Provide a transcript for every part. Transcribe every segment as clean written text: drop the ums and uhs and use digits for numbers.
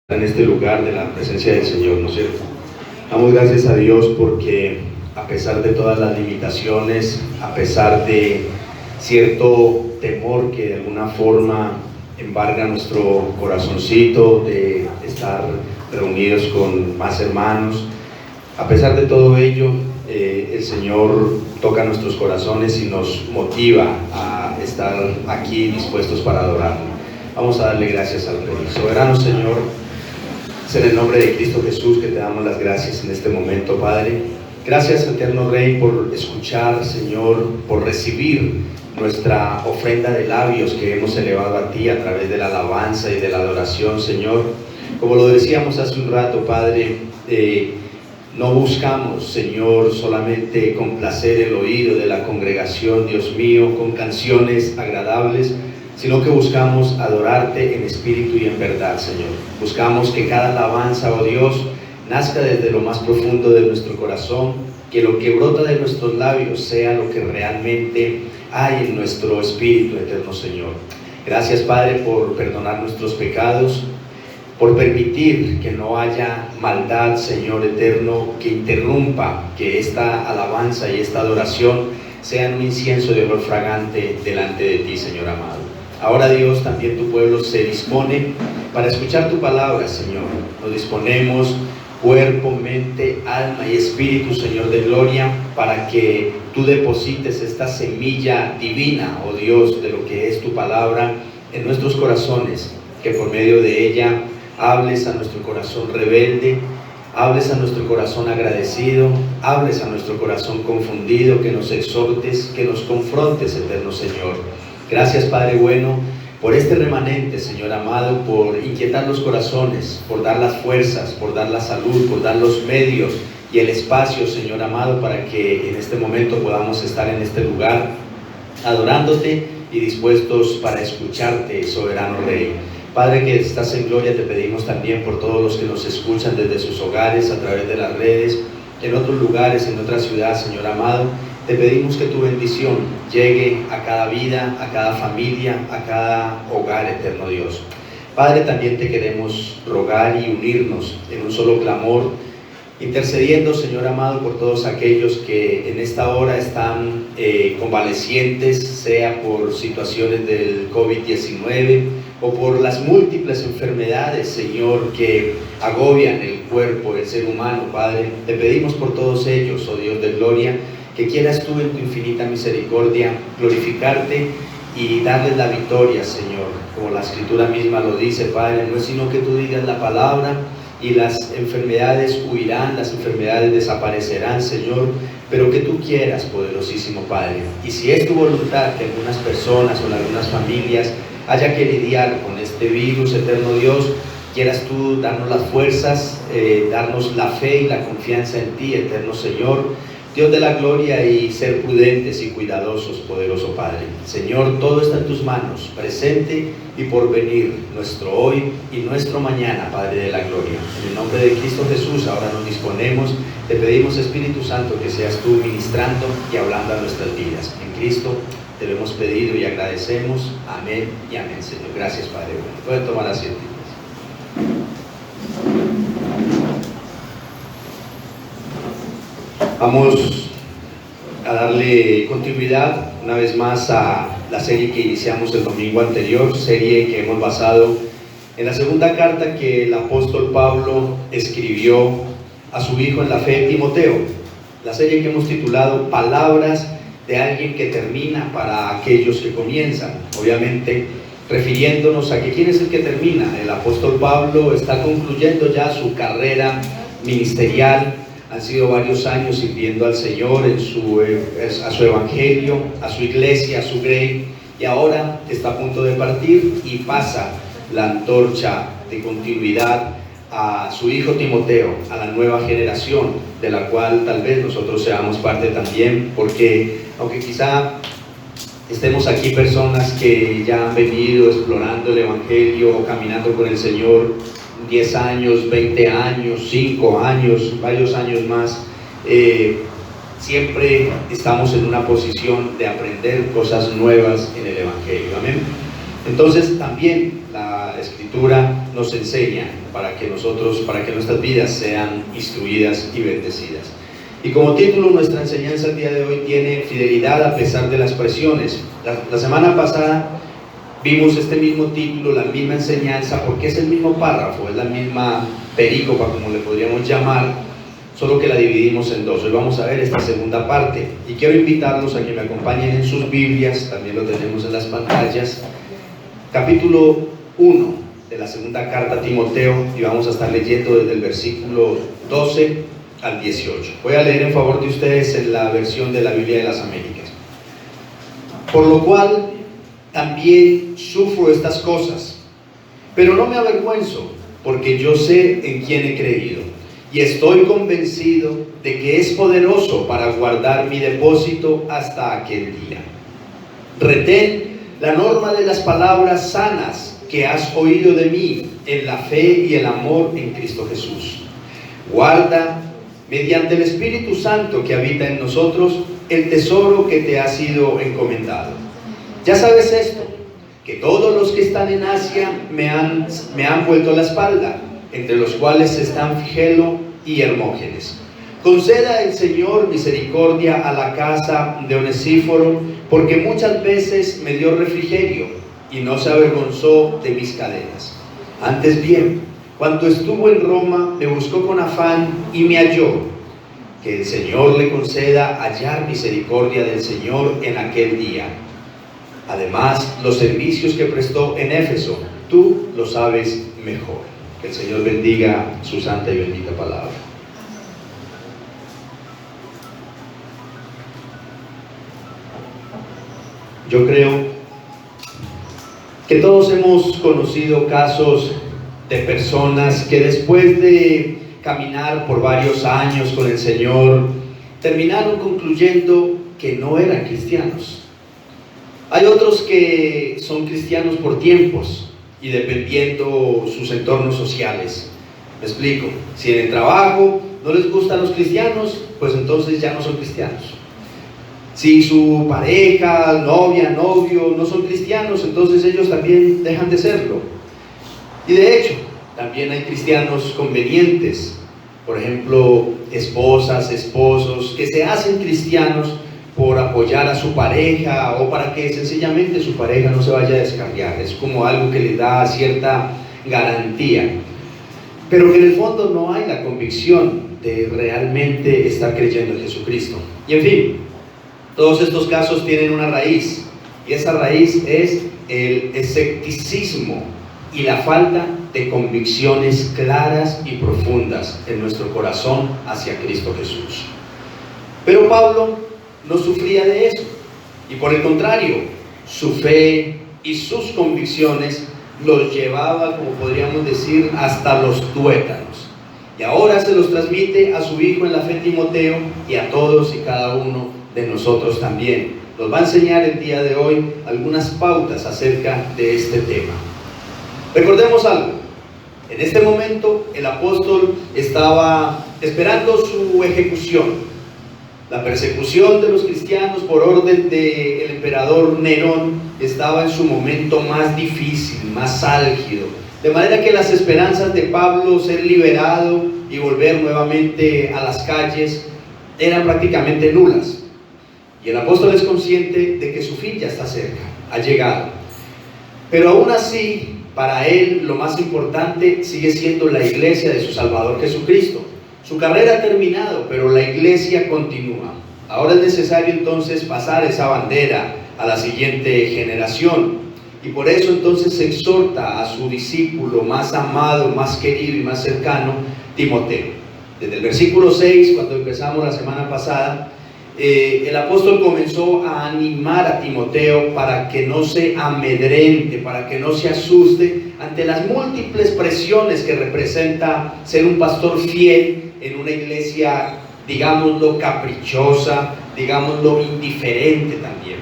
en este lugar de la presencia del Señor, ¿no es cierto? Damos gracias a Dios porque a pesar de todas las limitaciones, a pesar de cierto temor que de alguna forma embarga nuestro corazoncito de estar reunidos con más hermanos, a pesar de todo ello, el Señor toca nuestros corazones y nos motiva a estar aquí dispuestos para adorarlo. Vamos a darle gracias al Rey. Soberano Señor, es en el nombre de Cristo Jesús que te damos las gracias en este momento, Padre. Gracias, eterno Rey, por escuchar, Señor, por recibir nuestra ofrenda de labios que hemos elevado a ti a través de la alabanza y de la adoración, Señor. Como lo decíamos hace un rato, Padre, no buscamos, Señor, solamente complacer el oído de la congregación, Dios mío, con canciones agradables, sino que buscamos adorarte en espíritu y en verdad, Señor. Buscamos que cada alabanza, oh Dios, nazca desde lo más profundo de nuestro corazón, que lo que brota de nuestros labios sea lo que realmente hay en nuestro espíritu, eterno Señor. Gracias, Padre, por perdonar nuestros pecados, por permitir que no haya maldad, Señor eterno, que interrumpa que esta alabanza y esta adoración sean un incienso de olor fragante delante de ti, Señor amado. Ahora, Dios, también tu pueblo se dispone para escuchar tu palabra, Señor. Nos disponemos cuerpo, mente, alma y espíritu, Señor de gloria, para que tú deposites esta semilla divina, oh Dios, de lo que es tu palabra en nuestros corazones, que por medio de ella hables a nuestro corazón rebelde, hables a nuestro corazón agradecido, hables a nuestro corazón confundido, que nos exhortes, que nos confrontes, eterno Señor. Gracias, Padre bueno, por este remanente, Señor amado, por inquietar los corazones, por dar las fuerzas, por dar la salud, por dar los medios y el espacio, Señor amado, para que en este momento podamos estar en este lugar adorándote y dispuestos para escucharte, soberano Rey. Padre que estás en gloria, te pedimos también por todos los que nos escuchan desde sus hogares, a través de las redes, en otros lugares, en otra ciudad, Señor amado. Te pedimos que tu bendición llegue a cada vida, a cada familia, a cada hogar, eterno Dios. Padre, también te queremos rogar y unirnos en un solo clamor, intercediendo, Señor amado, por todos aquellos que en esta hora están convalecientes, sea por situaciones del COVID-19 o por las múltiples enfermedades, Señor, que agobian el cuerpo, el ser humano. Padre, te pedimos por todos ellos, oh Dios de gloria, que quieras tú en tu infinita misericordia glorificarte y darles la victoria, Señor. Como la Escritura misma lo dice, Padre, no es sino que tú digas la palabra y las enfermedades huirán, las enfermedades desaparecerán, Señor, pero que tú quieras, poderosísimo Padre. Y si es tu voluntad que algunas personas o en algunas familias haya que lidiar con este virus, eterno Dios, quieras tú darnos las fuerzas, darnos la fe y la confianza en ti, eterno Señor, Dios de la gloria, y ser prudentes y cuidadosos, poderoso Padre. Señor, todo está en tus manos, presente y por venir, nuestro hoy y nuestro mañana, Padre de la gloria. En el nombre de Cristo Jesús, ahora nos disponemos, te pedimos, Espíritu Santo, que seas tú ministrando y hablando a nuestras vidas. En Cristo te lo hemos pedido y agradecemos. Amén y amén, Señor. Gracias, Padre. Pueden tomar asiento. Vamos a darle continuidad una vez más a la serie que iniciamos el domingo anterior, serie que hemos basado en la segunda carta que el apóstol Pablo escribió a su hijo en la fe, Timoteo. La serie que hemos titulado Palabras de alguien que termina para aquellos que comienzan. Obviamente refiriéndonos a que ¿quién es el que termina? El apóstol Pablo está concluyendo ya su carrera ministerial. Han sido varios años sirviendo al Señor a su evangelio, a su iglesia, a su grey, y ahora está a punto de partir y pasa la antorcha de continuidad a su hijo Timoteo, a la nueva generación, de la cual tal vez nosotros seamos parte también, porque aunque quizá estemos aquí personas que ya han venido explorando el evangelio o caminando con el Señor 10 años, 20 años, 5 años, varios años más, siempre estamos en una posición de aprender cosas nuevas en el Evangelio. Amén. Entonces también la Escritura nos enseña para que nuestras vidas sean instruidas y bendecidas. Y como título, nuestra enseñanza el día de hoy tiene fidelidad a pesar de las presiones. La semana pasada vimos este mismo título, la misma enseñanza, porque es el mismo párrafo, es la misma perícopa, como le podríamos llamar, solo que la dividimos en dos. Hoy vamos a ver esta segunda parte y quiero invitarlos a que me acompañen en sus Biblias, también lo tenemos en las pantallas, capítulo 1 de la segunda carta a Timoteo, y vamos a estar leyendo desde el versículo 12 al 18. Voy a leer en favor de ustedes en la versión de la Biblia de las Américas. Por lo cual también sufro estas cosas, pero no me avergüenzo, porque yo sé en quién he creído, y estoy convencido de que es poderoso para guardar mi depósito hasta aquel día. Retén la norma de las palabras sanas que has oído de mí en la fe y el amor en Cristo Jesús. Guarda, mediante el Espíritu Santo que habita en nosotros, el tesoro que te ha sido encomendado. Ya sabes esto, que todos los que están en Asia me han vuelto la espalda, entre los cuales están Figelo y Hermógenes. Conceda el Señor misericordia a la casa de Onesíforo, porque muchas veces me dio refrigerio y no se avergonzó de mis cadenas. Antes bien, cuando estuvo en Roma, me buscó con afán y me halló. Que el Señor le conceda hallar misericordia del Señor en aquel día. Además, los servicios que prestó en Éfeso, tú lo sabes mejor. Que el Señor bendiga su santa y bendita palabra. Yo creo que todos hemos conocido casos de personas que después de caminar por varios años con el Señor, terminaron concluyendo que no eran cristianos. Hay otros que son cristianos por tiempos y dependiendo sus entornos sociales. Me explico, si en el trabajo no les gustan los cristianos, pues entonces ya no son cristianos. Si su pareja, novia, novio no son cristianos, entonces ellos también dejan de serlo. Y de hecho, también hay cristianos convenientes, por ejemplo, esposas, esposos, que se hacen cristianos por apoyar a su pareja o para que sencillamente su pareja no se vaya a descarriar. Es como algo que le da cierta garantía, pero que en el fondo no hay la convicción de realmente estar creyendo en Jesucristo. Y en fin, todos estos casos tienen una raíz, y esa raíz es el escepticismo y la falta de convicciones claras y profundas en nuestro corazón hacia Cristo Jesús. Pero Pablo no sufría de eso, y por el contrario, su fe y sus convicciones los llevaba, como podríamos decir, hasta los tuétanos. Y ahora se los transmite a su hijo en la fe, Timoteo, y a todos y cada uno de nosotros también. Nos va a enseñar el día de hoy algunas pautas acerca de este tema. Recordemos algo, en este momento el apóstol estaba esperando su ejecución. La persecución de los cristianos por orden del emperador Nerón estaba en su momento más difícil, más álgido, de manera que las esperanzas de Pablo ser liberado y volver nuevamente a las calles eran prácticamente nulas. Y el apóstol es consciente de que su fin ya está cerca, ha llegado. Pero aún así, para él lo más importante sigue siendo la iglesia de su Salvador Jesucristo. Su carrera ha terminado, pero la iglesia continúa. Ahora es necesario entonces pasar esa bandera a la siguiente generación. Y por eso entonces se exhorta a su discípulo más amado, más querido y más cercano, Timoteo. Desde el versículo 6, cuando empezamos la semana pasada, el apóstol comenzó a animar a Timoteo para que no se amedrente, para que no se asuste ante las múltiples presiones que representa ser un pastor fiel en una iglesia, digámoslo, caprichosa, digámoslo, indiferente también.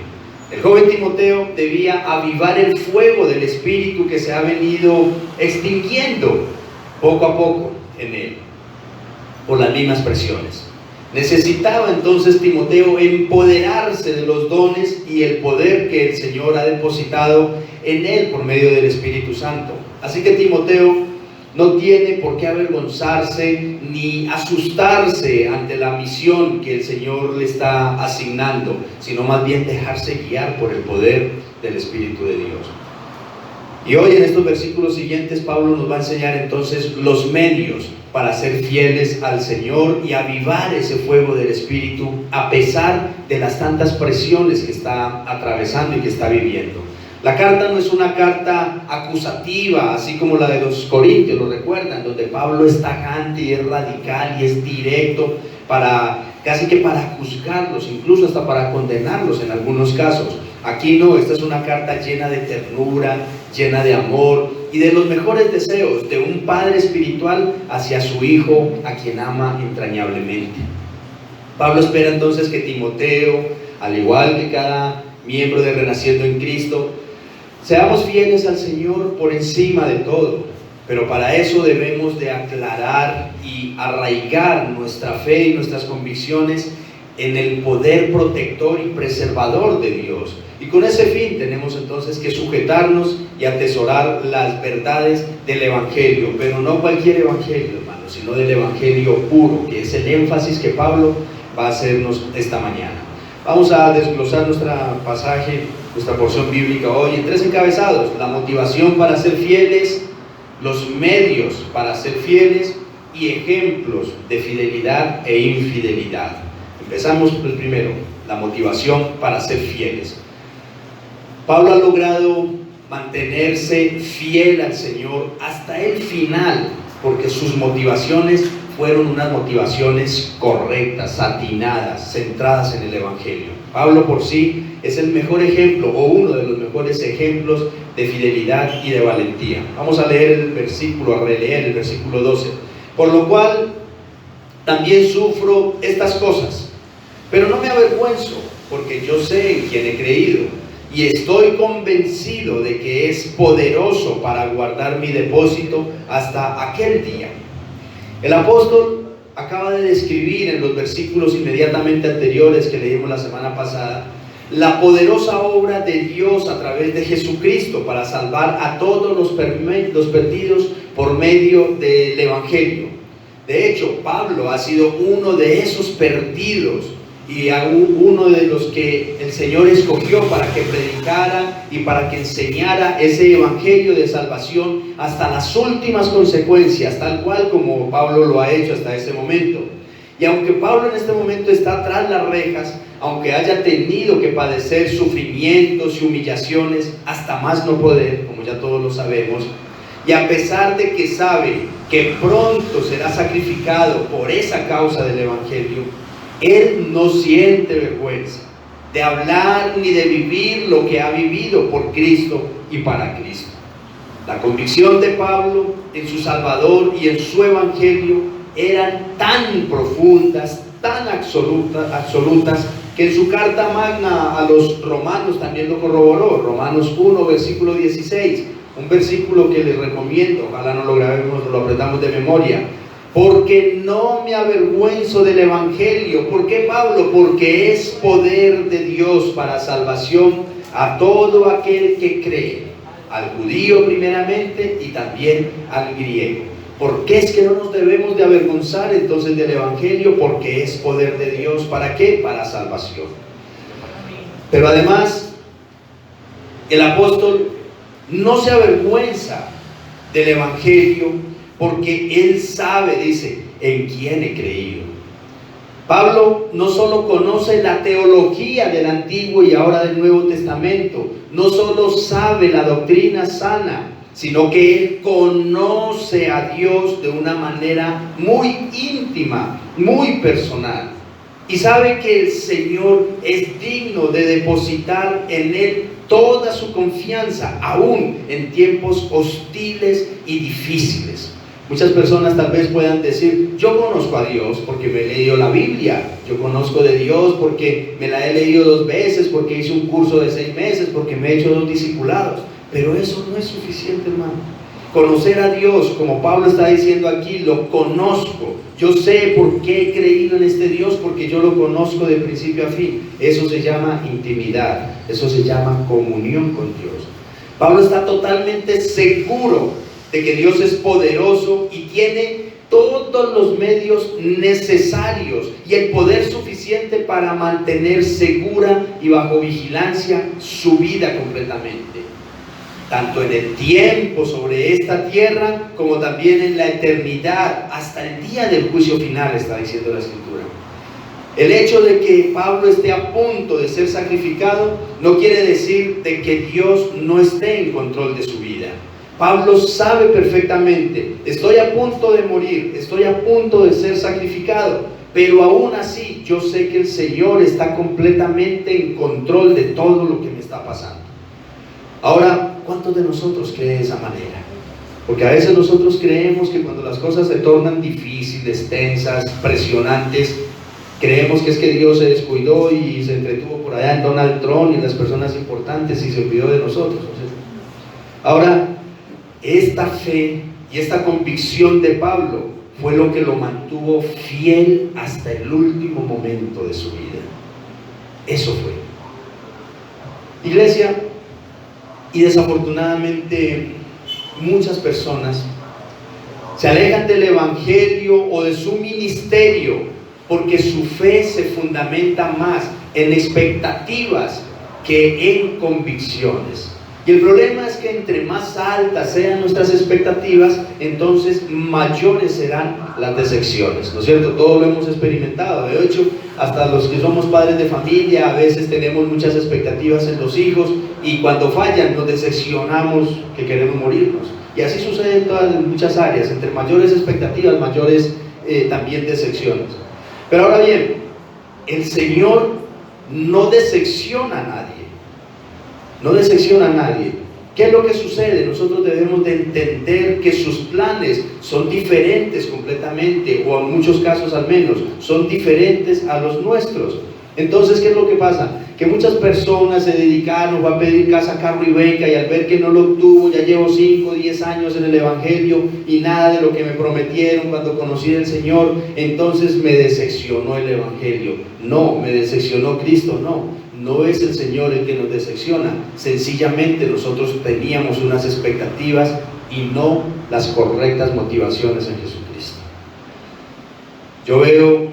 El joven Timoteo debía avivar el fuego del Espíritu que se ha venido extinguiendo poco a poco en él por las mismas presiones. Necesitaba entonces Timoteo empoderarse de los dones y el poder que el Señor ha depositado en él por medio del Espíritu Santo. Así que Timoteo no tiene por qué avergonzarse ni asustarse ante la misión que el Señor le está asignando, sino más bien dejarse guiar por el poder del Espíritu de Dios. Y hoy en estos versículos siguientes Pablo nos va a enseñar entonces los medios para ser fieles al Señor y avivar ese fuego del Espíritu a pesar de las tantas presiones que está atravesando y que está viviendo. La carta no es una carta acusativa, así como la de los Corintios, lo recuerdan, donde Pablo es tajante y es radical y es directo casi que para juzgarlos, incluso hasta para condenarlos en algunos casos. Aquí no, esta es una carta llena de ternura, llena de amor y de los mejores deseos de un padre espiritual hacia su hijo, a quien ama entrañablemente. Pablo espera entonces que Timoteo, al igual que cada miembro de Renaciendo en Cristo, seamos fieles al Señor por encima de todo, pero para eso debemos de aclarar y arraigar nuestra fe y nuestras convicciones en el poder protector y preservador de Dios. Y con ese fin tenemos entonces que sujetarnos y atesorar las verdades del Evangelio, pero no cualquier Evangelio, hermanos, sino del Evangelio puro, que es el énfasis que Pablo va a hacernos esta mañana. Vamos a desglosar nuestra porción bíblica hoy en 3 encabezados: la motivación para ser fieles, los medios para ser fieles y ejemplos de fidelidad e infidelidad. Empezamos por el primero, la motivación para ser fieles. Pablo ha logrado mantenerse fiel al Señor hasta el final, porque sus motivaciones fueron unas motivaciones correctas, atinadas, centradas en el Evangelio. Pablo por sí es el mejor ejemplo, o uno de los mejores ejemplos de fidelidad y de valentía. Vamos a leer el versículo, a releer el versículo 12. Por lo cual también sufro estas cosas, pero no me avergüenzo, porque yo sé en quién he creído, y estoy convencido de que es poderoso para guardar mi depósito hasta aquel día. El apóstol acaba de describir en los versículos inmediatamente anteriores que leímos la semana pasada la poderosa obra de Dios a través de Jesucristo para salvar a todos los perdidos por medio del Evangelio. De hecho, Pablo ha sido uno de esos perdidos y uno de los que el Señor escogió para que predicara y para que enseñara ese evangelio de salvación hasta las últimas consecuencias, tal cual como Pablo lo ha hecho hasta este momento. Y aunque Pablo en este momento está tras las rejas, aunque haya tenido que padecer sufrimientos y humillaciones hasta más no poder, como ya todos lo sabemos, y a pesar de que sabe que pronto será sacrificado por esa causa del evangelio, él no siente vergüenza de hablar ni de vivir lo que ha vivido por Cristo y para Cristo. La convicción de Pablo en su Salvador y en su Evangelio eran tan profundas, tan absolutas, que en su carta magna a los romanos también lo corroboró. Romanos 1, versículo 16, un versículo que les recomiendo, ojalá no lo grabemos, lo aprendamos de memoria. Porque no me avergüenzo del Evangelio. ¿Por qué, Pablo? Porque es poder de Dios para salvación a todo aquel que cree, al judío primeramente y también al griego. ¿Por qué es que no nos debemos de avergonzar entonces del Evangelio? Porque es poder de Dios. ¿Para qué? Para salvación. Pero además, el apóstol no se avergüenza del Evangelio, porque él sabe, dice, en quién he creído. Pablo no solo conoce la teología del Antiguo y ahora del Nuevo Testamento, no solo sabe la doctrina sana, sino que él conoce a Dios de una manera muy íntima, muy personal. Y sabe que el Señor es digno de depositar en él toda su confianza, aún en tiempos hostiles y difíciles. Muchas personas tal vez puedan decir: yo conozco a Dios porque me he leído la Biblia, yo conozco de Dios porque me la he leído 2 veces, porque hice un curso de 6 meses, porque me he hecho 2 discipulados. Pero eso no es suficiente, hermano. Conocer a Dios, como Pablo está diciendo aquí, lo conozco. Yo sé por qué he creído en este Dios, porque yo lo conozco de principio a fin. Eso se llama intimidad, eso se llama comunión con Dios. Pablo está totalmente seguro de que Dios es poderoso y tiene todos los medios necesarios y el poder suficiente para mantener segura y bajo vigilancia su vida completamente, tanto en el tiempo sobre esta tierra como también en la eternidad, hasta el día del juicio final, está diciendo la Escritura. El hecho de que Pablo esté a punto de ser sacrificado no quiere decir de que Dios no esté en control de su vida. Pablo sabe perfectamente, estoy a punto de morir, estoy a punto de ser sacrificado, pero aún así yo sé que el Señor está completamente en control de todo lo que me está pasando. Ahora, ¿cuántos de nosotros creen de esa manera? Porque a veces nosotros creemos que cuando las cosas se tornan difíciles, tensas, presionantes, creemos que es que Dios se descuidó y se entretuvo por allá en Donald Trump y en las personas importantes y se olvidó de nosotros. Ahora, esta fe y esta convicción de Pablo fue lo que lo mantuvo fiel hasta el último momento de su vida. Eso fue. Iglesia, y desafortunadamente muchas personas se alejan del Evangelio o de su ministerio porque su fe se fundamenta más en expectativas que en convicciones. Y el problema es que entre más altas sean nuestras expectativas, entonces mayores serán las decepciones, ¿no es cierto? Todo lo hemos experimentado. De hecho, hasta los que somos padres de familia, a veces tenemos muchas expectativas en los hijos y cuando fallan nos decepcionamos que queremos morirnos. Y así sucede en muchas áreas. Entre mayores expectativas, mayores también decepciones. Pero ahora bien, el Señor no decepciona a nadie. No decepciona a nadie. ¿Qué es lo que sucede? Nosotros debemos de entender que sus planes son diferentes completamente, o en muchos casos al menos, son diferentes a los nuestros. Entonces, ¿qué es lo que pasa? Que muchas personas se dedicaron, va a pedir casa, carro y beca, y al ver que no lo obtuvo, ya llevo 5 o 10 años en el Evangelio y nada de lo que me prometieron cuando conocí al Señor, entonces me decepcionó el Evangelio. No, me decepcionó Cristo, no. No es el Señor el que nos decepciona, sencillamente nosotros teníamos unas expectativas y no las correctas motivaciones en Jesucristo. Yo veo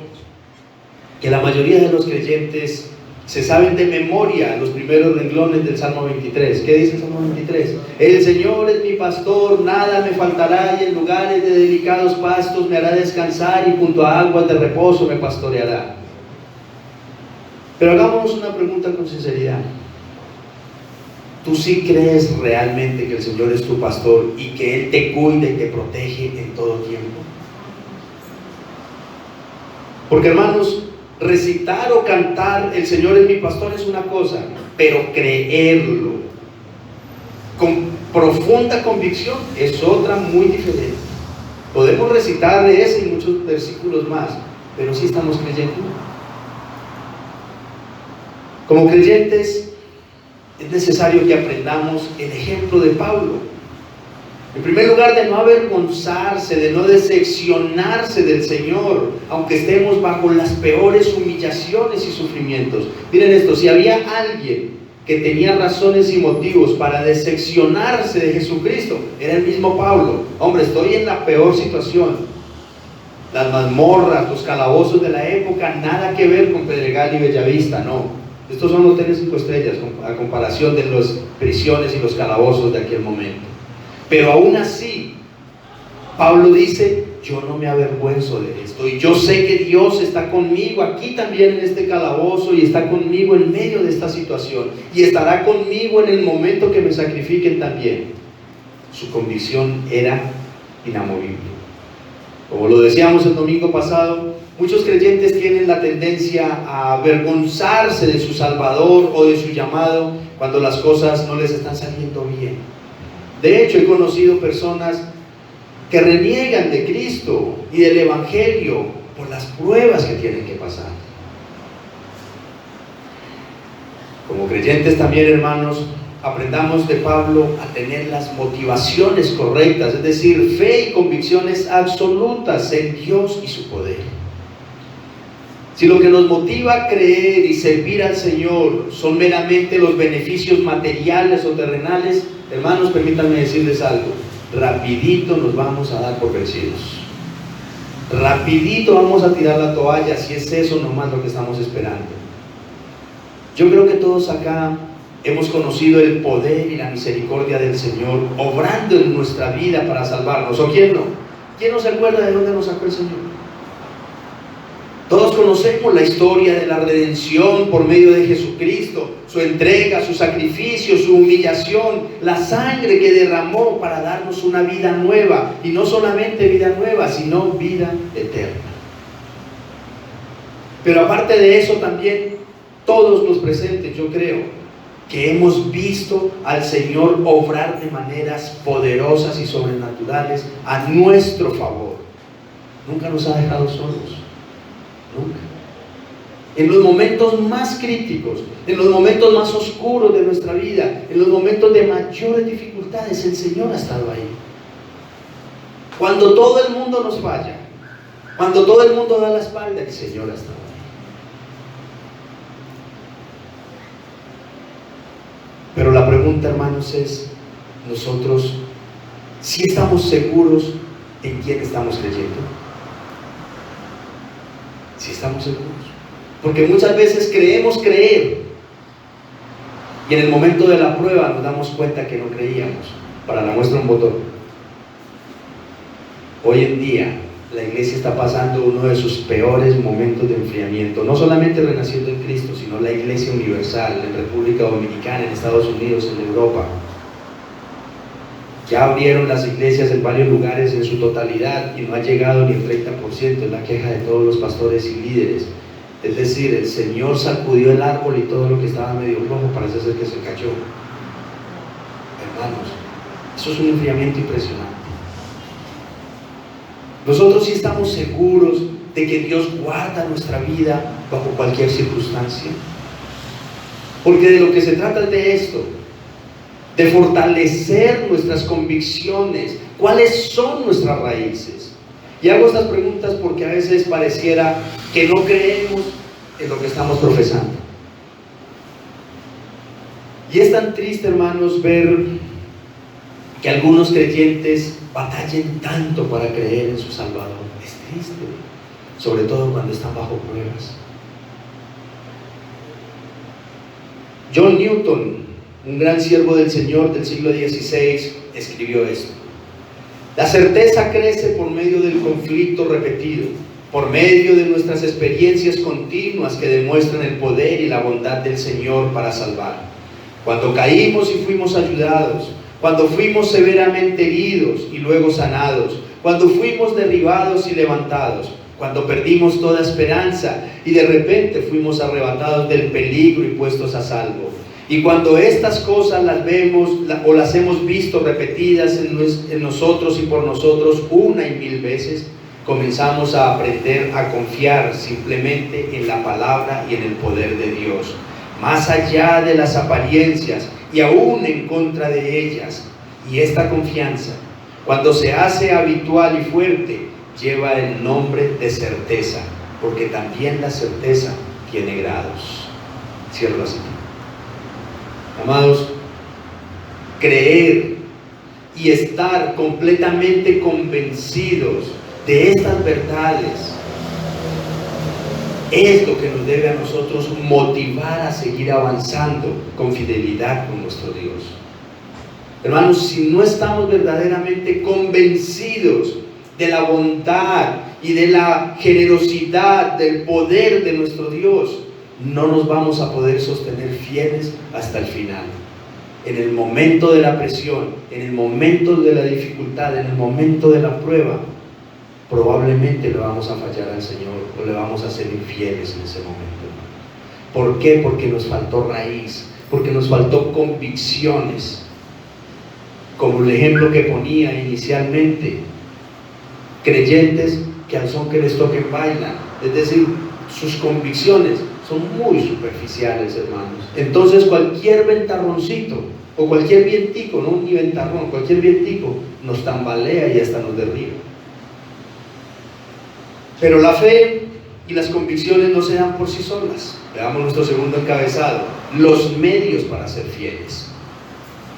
que la mayoría de los creyentes se saben de memoria los primeros renglones del Salmo 23. ¿Qué dice el Salmo 23? El Señor es mi pastor, nada me faltará, y en lugares de delicados pastos me hará descansar, y junto a aguas de reposo me pastoreará. Pero hagamos una pregunta con sinceridad. ¿Tú sí crees realmente que el Señor es tu pastor y que Él te cuida y te protege en todo tiempo? Porque, hermanos, recitar o cantar el Señor es mi pastor es una cosa, pero creerlo con profunda convicción es otra muy diferente. Podemos recitar de ese y muchos versículos más, pero sí estamos creyendo. Como creyentes es necesario que aprendamos el ejemplo de Pablo. En primer lugar, de no avergonzarse, de no decepcionarse del Señor, aunque estemos bajo las peores humillaciones y sufrimientos. Miren esto, si había alguien que tenía razones y motivos para decepcionarse de Jesucristo, era el mismo Pablo. Hombre, estoy en la peor situación. Las mazmorras, los calabozos de la época, nada que ver con Pedregal y Bellavista, no. Estos son hoteles 5 estrellas a comparación de las prisiones y los calabozos de aquel momento. Pero aún así, Pablo dice, yo no me avergüenzo de esto, y yo sé que Dios está conmigo aquí también en este calabozo, y está conmigo en medio de esta situación, y estará conmigo en el momento que me sacrifiquen también. Su convicción era inamovible. Como lo decíamos el domingo pasado, muchos creyentes tienen la tendencia a avergonzarse de su Salvador o de su llamado cuando las cosas no les están saliendo bien. De hecho, he conocido personas que reniegan de Cristo y del Evangelio por las pruebas que tienen que pasar. Como creyentes también, hermanos, aprendamos de Pablo a tener las motivaciones correctas, es decir, fe y convicciones absolutas en Dios y su poder. Si lo que nos motiva a creer y servir al Señor son meramente los beneficios materiales o terrenales, hermanos, permítanme decirles algo. rapidito nos vamos a dar por vencidos. Rapidito vamos a tirar la toalla, si es eso nomás lo que estamos esperando. Yo creo que todos acá hemos conocido el poder y la misericordia del Señor obrando en nuestra vida para salvarnos. ¿O quién no? ¿Quién no se acuerda de dónde nos sacó el Señor? Todos conocemos la historia de la redención por medio de Jesucristo, su entrega, su sacrificio, su humillación, la sangre que derramó para darnos una vida nueva, y no solamente vida nueva, sino vida eterna. Pero aparte de eso también, todos los presentes, yo creo, que hemos visto al Señor obrar de maneras poderosas y sobrenaturales a nuestro favor. Nunca nos ha dejado solos. Nunca. En los momentos más críticos, en los momentos más oscuros de nuestra vida, en los momentos de mayores dificultades, el Señor ha estado ahí. Cuando todo el mundo nos falla, cuando todo el mundo da la espalda, el Señor ha estado ahí. Pero la pregunta, hermanos, es: nosotros, ¿sí estamos seguros en quién estamos creyendo? Si estamos seguros, porque muchas veces creemos creer y en el momento de la prueba nos damos cuenta que no creíamos. Para la muestra un botón. Hoy en día la iglesia está pasando uno de sus peores momentos de enfriamiento, no solamente Renaciendo en Cristo, sino la iglesia universal en República Dominicana, en Estados Unidos, en Europa. Ya abrieron las iglesias en varios lugares en su totalidad y no ha llegado ni el 30%, es la queja de todos los pastores y líderes. Es decir, el Señor sacudió el árbol y todo lo que estaba medio rojo parece ser que se cayó. Hermanos, eso es un enfriamiento impresionante. Nosotros sí estamos seguros de que Dios guarda nuestra vida bajo cualquier circunstancia, porque de lo que se trata es de esto, de fortalecer nuestras convicciones. ¿Cuáles son nuestras raíces? Y hago estas preguntas porque a veces pareciera que no creemos en lo que estamos profesando. Y es tan triste, hermanos, ver que algunos creyentes batallen tanto para creer en su Salvador. Es triste, sobre todo cuando están bajo pruebas. John Newton, un gran siervo del Señor del siglo XVI, escribió esto: la certeza crece por medio del conflicto repetido, por medio de nuestras experiencias continuas que demuestran el poder y la bondad del Señor para salvar. Cuando caímos y fuimos ayudados, cuando fuimos severamente heridos y luego sanados, cuando fuimos derribados y levantados, cuando perdimos toda esperanza y de repente fuimos arrebatados del peligro y puestos a salvo. Y cuando estas cosas las vemos o las hemos visto repetidas en nosotros y por nosotros una y mil veces, comenzamos a aprender a confiar simplemente en la palabra y en el poder de Dios, más allá de las apariencias y aún en contra de ellas. Y esta confianza, cuando se hace habitual y fuerte, lleva el nombre de certeza, porque también la certeza tiene grados. Cierro la cita. Amados, creer y estar completamente convencidos de estas verdades es lo que nos debe a nosotros motivar a seguir avanzando con fidelidad con nuestro Dios. Hermanos, si no estamos verdaderamente convencidos de la bondad y de la generosidad, del poder de nuestro Dios, no nos vamos a poder sostener fieles hasta el final. En el momento de la presión, en el momento de la dificultad, en el momento de la prueba, probablemente le vamos a fallar al Señor o le vamos a ser infieles en ese momento. ¿Por qué? Porque nos faltó raíz, porque nos faltó convicciones. Como el ejemplo que ponía inicialmente, creyentes que al son que les toquen bailan, es decir, sus convicciones son muy superficiales, hermanos. Entonces cualquier ventarroncito o cualquier vientico, no ni ventarrón, cualquier vientico nos tambalea y hasta nos derriba. Pero la fe y las convicciones no se dan por sí solas. Veamos nuestro segundo encabezado: los medios para ser fieles.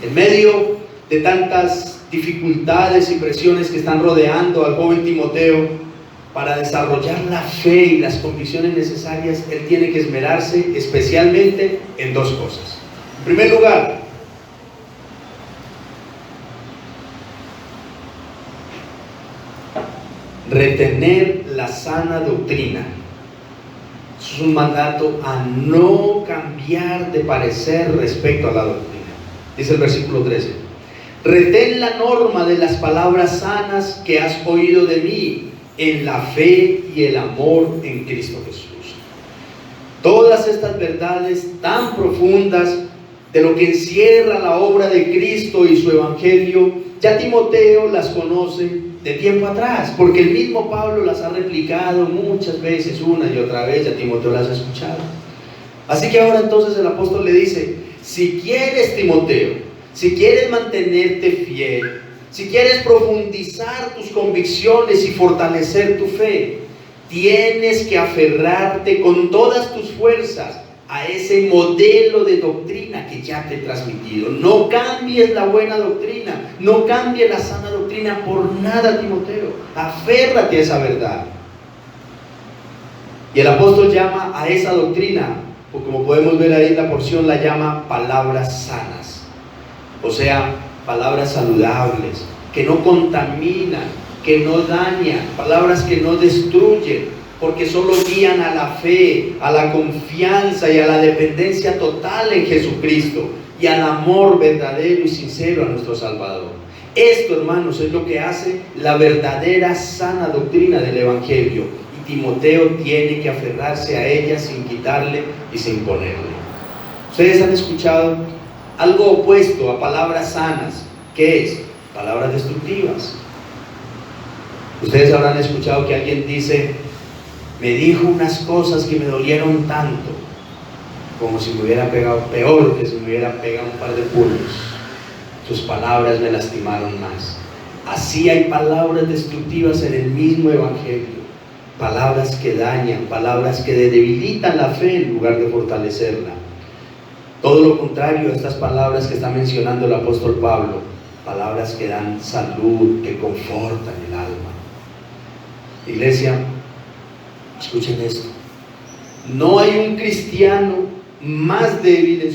En medio de tantas dificultades y presiones que están rodeando al joven Timoteo, para desarrollar la fe y las convicciones necesarias, él tiene que esmerarse especialmente en dos cosas. En primer lugar, retener la sana doctrina. Eso es un mandato a no cambiar de parecer respecto a la doctrina. Dice el versículo 13: retén la norma de las palabras sanas que has oído de mí en la fe y el amor en Cristo Jesús. Todas estas verdades tan profundas de lo que encierra la obra de Cristo y su evangelio, ya Timoteo las conoce de tiempo atrás, porque el mismo Pablo las ha replicado muchas veces, una y otra vez, ya Timoteo las ha escuchado. Así que ahora entonces el apóstol le dice: si quieres, Timoteo, si quieres mantenerte fiel, si quieres profundizar tus convicciones y fortalecer tu fe, tienes que aferrarte con todas tus fuerzas a ese modelo de doctrina que ya te he transmitido. No cambies la buena doctrina, no cambies la sana doctrina por nada, Timoteo. Aférrate a esa verdad. Y el apóstol llama a esa doctrina, o como podemos ver ahí en la porción, la llama palabras sanas. O sea, palabras saludables, que no contaminan, que no dañan, palabras que no destruyen, porque solo guían a la fe, a la confianza y a la dependencia total en Jesucristo y al amor verdadero y sincero a nuestro Salvador. Esto, hermanos, es lo que hace la verdadera sana doctrina del Evangelio, y Timoteo tiene que aferrarse a ella sin quitarle y sin ponerle. Ustedes han escuchado algo opuesto a palabras sanas. ¿Qué es? Palabras destructivas. Ustedes habrán escuchado que alguien dice: me dijo unas cosas que me dolieron tanto, como si me hubiera pegado, peor que si me hubiera pegado un par de puños. Sus palabras me lastimaron más. Así hay palabras destructivas en el mismo evangelio. Palabras que dañan, palabras que debilitan la fe en lugar de fortalecerla. Todo lo contrario a estas palabras que está mencionando el apóstol Pablo, palabras que dan salud, que confortan el alma. Iglesia, escuchen esto: no hay un cristiano más débil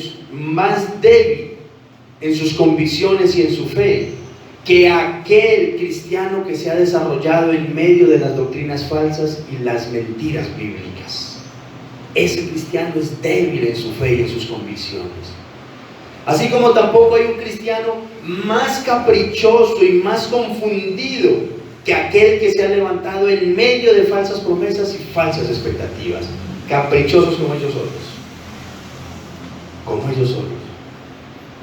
en sus convicciones y en su fe que aquel cristiano que se ha desarrollado en medio de las doctrinas falsas y las mentiras bíblicas. Ese cristiano es débil en su fe y en sus convicciones. Así como tampoco hay un cristiano más caprichoso y más confundido que aquel que se ha levantado en medio de falsas promesas y falsas expectativas. Caprichosos como ellos solos. Como ellos solos.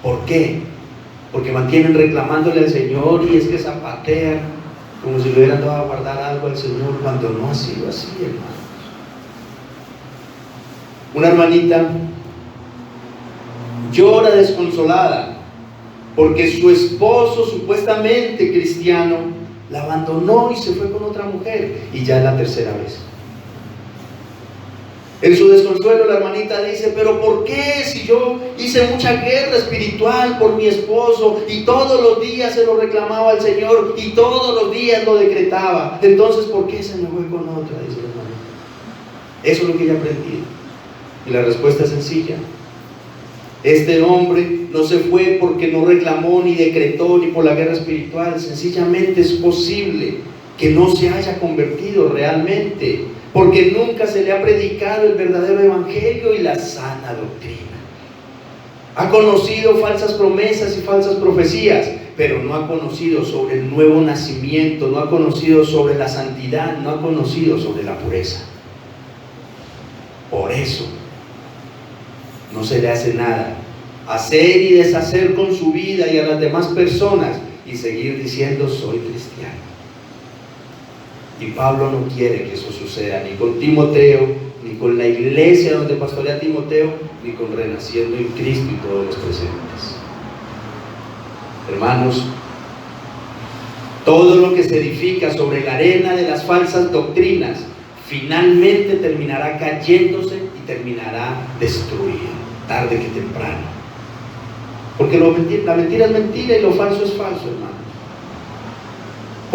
¿Por qué? Porque mantienen reclamándole al Señor, y es que zapatean como si le hubieran dado a guardar algo al Señor, cuando no ha sido así, hermanos. Una hermanita llora desconsolada porque su esposo, supuestamente cristiano, la abandonó y se fue con otra mujer, y ya es la tercera vez. En su desconsuelo, la hermanita dice: pero ¿por qué, si yo hice mucha guerra espiritual por mi esposo y todos los días se lo reclamaba al Señor y todos los días lo decretaba, entonces ¿por qué se me fue con otra?, dice la hermanita. Eso es lo que ella aprendí. Y la respuesta es sencilla: este hombre no se fue porque no reclamó ni decretó ni por la guerra espiritual. Sencillamente es posible que no se haya convertido realmente, porque nunca se le ha predicado el verdadero evangelio y la sana doctrina. Ha conocido falsas promesas y falsas profecías, pero no ha conocido sobre el nuevo nacimiento, no ha conocido sobre la santidad, no ha conocido sobre la pureza. Por eso no se le hace nada hacer y deshacer con su vida y a las demás personas y seguir diciendo: soy cristiano. Y Pablo no quiere que eso suceda ni con Timoteo, ni con la iglesia donde pastorea Timoteo, ni con Renaciendo en Cristo y todos los presentes. Hermanos, todo lo que se edifica sobre la arena de las falsas doctrinas finalmente terminará cayéndose y terminará destruido, tarde que temprano. Porque la mentira es mentira y lo falso es falso, hermanos.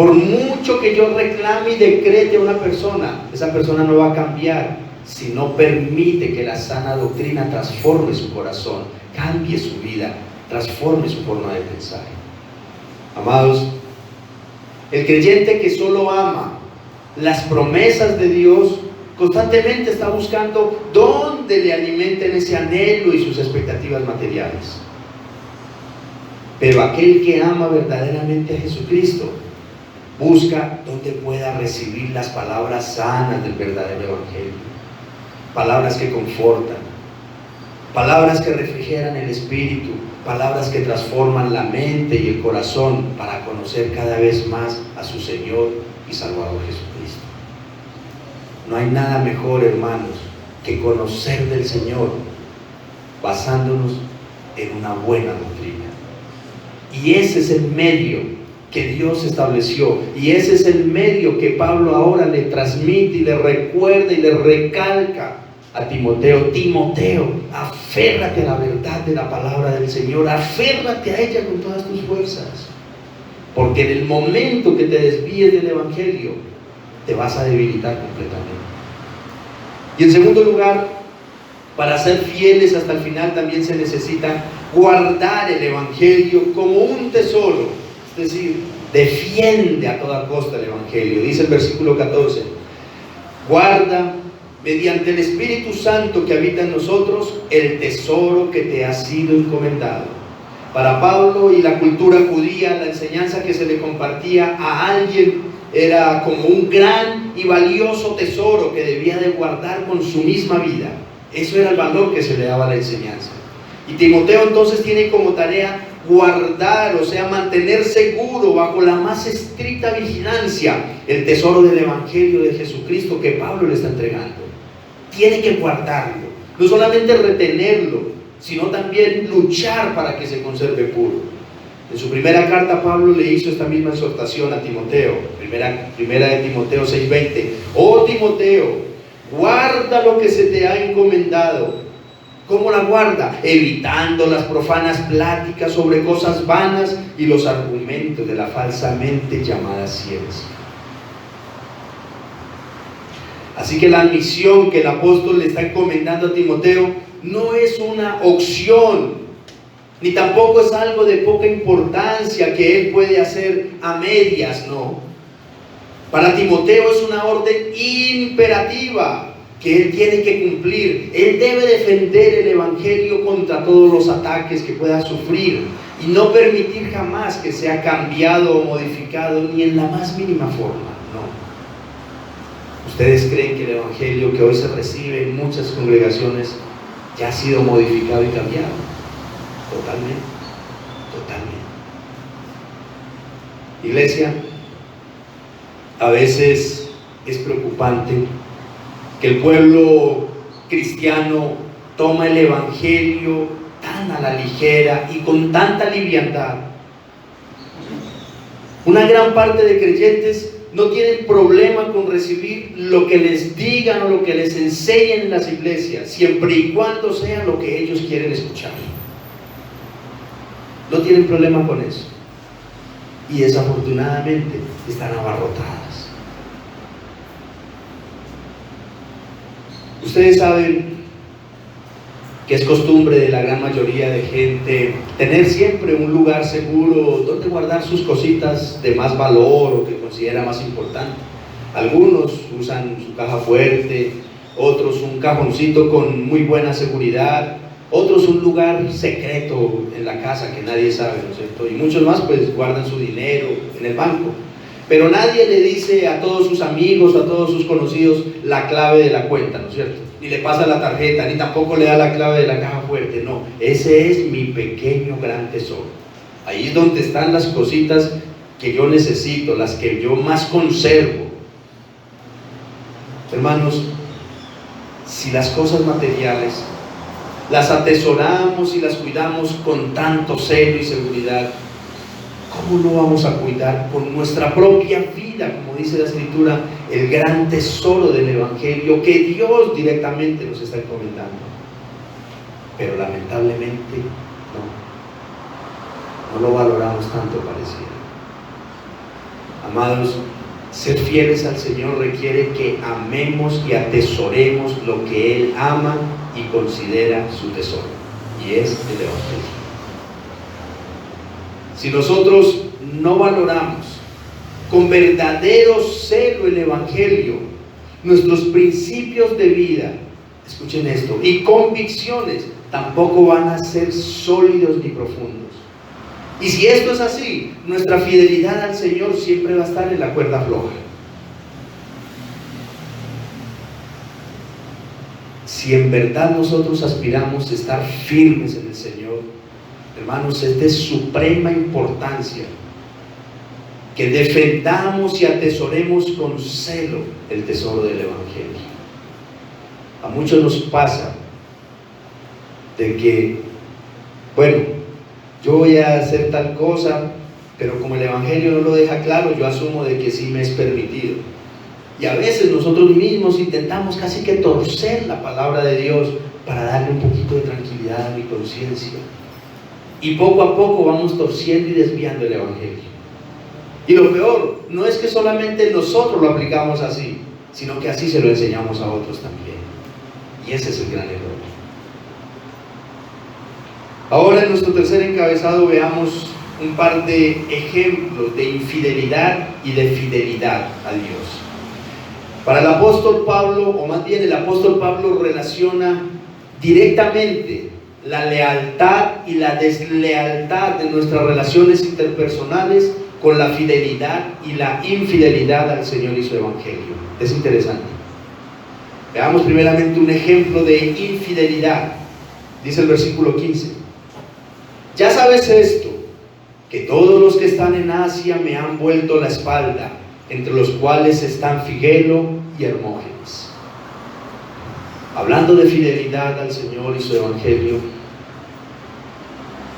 Por mucho que yo reclame y decrete a una persona, esa persona no va a cambiar si no permite que la sana doctrina transforme su corazón, cambie su vida, transforme su forma de pensar. Amados, el creyente que solo ama las promesas de Dios constantemente está buscando dónde le alimenten ese anhelo y sus expectativas materiales. Pero aquel que ama verdaderamente a Jesucristo busca donde pueda recibir las palabras sanas del verdadero evangelio, palabras que confortan, palabras que refrigeran el espíritu, palabras que transforman la mente y el corazón para conocer cada vez más a su Señor y Salvador Jesucristo. No hay nada mejor, hermanos, que conocer del Señor basándonos en una buena doctrina. Y ese es el medio que Dios estableció, y ese es el medio que Pablo ahora le transmite y le recuerda y le recalca a Timoteo. Timoteo, aférrate a la verdad de la palabra del Señor, aférrate a ella con todas tus fuerzas, porque en el momento que te desvíes del evangelio te vas a debilitar completamente. Y en segundo lugar, para ser fieles hasta el final también se necesita guardar el evangelio como un tesoro. Es decir, defiende a toda costa el evangelio. Dice el versículo 14: guarda mediante el Espíritu Santo que habita en nosotros el tesoro que te ha sido encomendado. Para Pablo y la cultura judía, la enseñanza que se le compartía a alguien era como un gran y valioso tesoro que debía de guardar con su misma vida. Eso era el valor que se le daba a la enseñanza. Y Timoteo entonces tiene como tarea guardar, o sea, mantener seguro bajo la más estricta vigilancia el tesoro del evangelio de Jesucristo que Pablo le está entregando. Tiene que guardarlo, no solamente retenerlo, sino también luchar para que se conserve puro. En su primera carta Pablo le hizo esta misma exhortación a Timoteo, primera de Timoteo 6:20. Oh Timoteo, guarda lo que se te ha encomendado. ¿Cómo la guarda? Evitando las profanas pláticas sobre cosas vanas y los argumentos de la falsamente llamada ciencia. Así que la misión que el apóstol le está encomendando a Timoteo no es una opción, ni tampoco es algo de poca importancia que él puede hacer a medias, no. Para Timoteo es una orden imperativa que él tiene que cumplir. Él debe defender el evangelio contra todos los ataques que pueda sufrir y no permitir jamás que sea cambiado o modificado ni en la más mínima forma. No. ¿Ustedes creen que el evangelio que hoy se recibe en muchas congregaciones ya ha sido modificado y cambiado? Totalmente, totalmente. Iglesia, a veces es preocupante que el pueblo cristiano toma el evangelio tan a la ligera y con tanta liviandad. Una gran parte de creyentes no tienen problema con recibir lo que les digan o lo que les enseñen en las iglesias, siempre y cuando sea lo que ellos quieren escuchar. No tienen problema con eso. Y desafortunadamente están abarrotadas. Ustedes saben que es costumbre de la gran mayoría de gente tener siempre un lugar seguro donde guardar sus cositas de más valor o que considera más importante. Algunos usan su caja fuerte, otros un cajoncito con muy buena seguridad, otros un lugar secreto en la casa que nadie sabe, ¿no es cierto? Y muchos más pues guardan su dinero en el banco. Pero nadie le dice a todos sus amigos, a todos sus conocidos la clave de la cuenta, ¿no es cierto? Ni le pasa la tarjeta, ni tampoco le da la clave de la caja fuerte. No, ese es mi pequeño gran tesoro. Ahí es donde están las cositas que yo necesito, las que yo más conservo. Hermanos, si las cosas materiales las atesoramos y las cuidamos con tanto celo y seguridad, ¿cómo no vamos a cuidar con nuestra propia vida, como dice la Escritura, el gran tesoro del evangelio que Dios directamente nos está encomendando? Pero lamentablemente no lo valoramos tanto, pareciera. Amados, ser fieles al Señor requiere que amemos y atesoremos lo que Él ama y considera su tesoro, y es el Evangelio. Si nosotros no valoramos con verdadero celo el Evangelio, nuestros principios de vida, escuchen esto, y convicciones tampoco van a ser sólidos ni profundos. Y si esto es así, nuestra fidelidad al Señor siempre va a estar en la cuerda floja. Si en verdad nosotros aspiramos a estar firmes en el Señor, hermanos, es de suprema importancia que defendamos y atesoremos con celo el tesoro del Evangelio. A muchos nos pasa de que, bueno, yo voy a hacer tal cosa, pero como el Evangelio no lo deja claro, yo asumo de que sí me es permitido. Y a veces nosotros mismos intentamos casi que torcer la palabra de Dios para darle un poquito de tranquilidad a mi conciencia. Y poco a poco vamos torciendo y desviando el Evangelio. Y lo peor, no es que solamente nosotros lo aplicamos así, sino que así se lo enseñamos a otros también. Y ese es el gran error. Ahora en nuestro tercer encabezado veamos un par de ejemplos de infidelidad y de fidelidad a Dios. Para el apóstol Pablo, o más bien el apóstol Pablo relaciona directamente la lealtad y la deslealtad de nuestras relaciones interpersonales con la fidelidad y la infidelidad al Señor y su Evangelio. Es interesante. Veamos primeramente un ejemplo de infidelidad. Dice el versículo 15: ya sabes esto, que todos los que están en Asia me han vuelto la espalda, entre los cuales están Figelo y Hermógenes. Hablando de fidelidad al Señor y su Evangelio,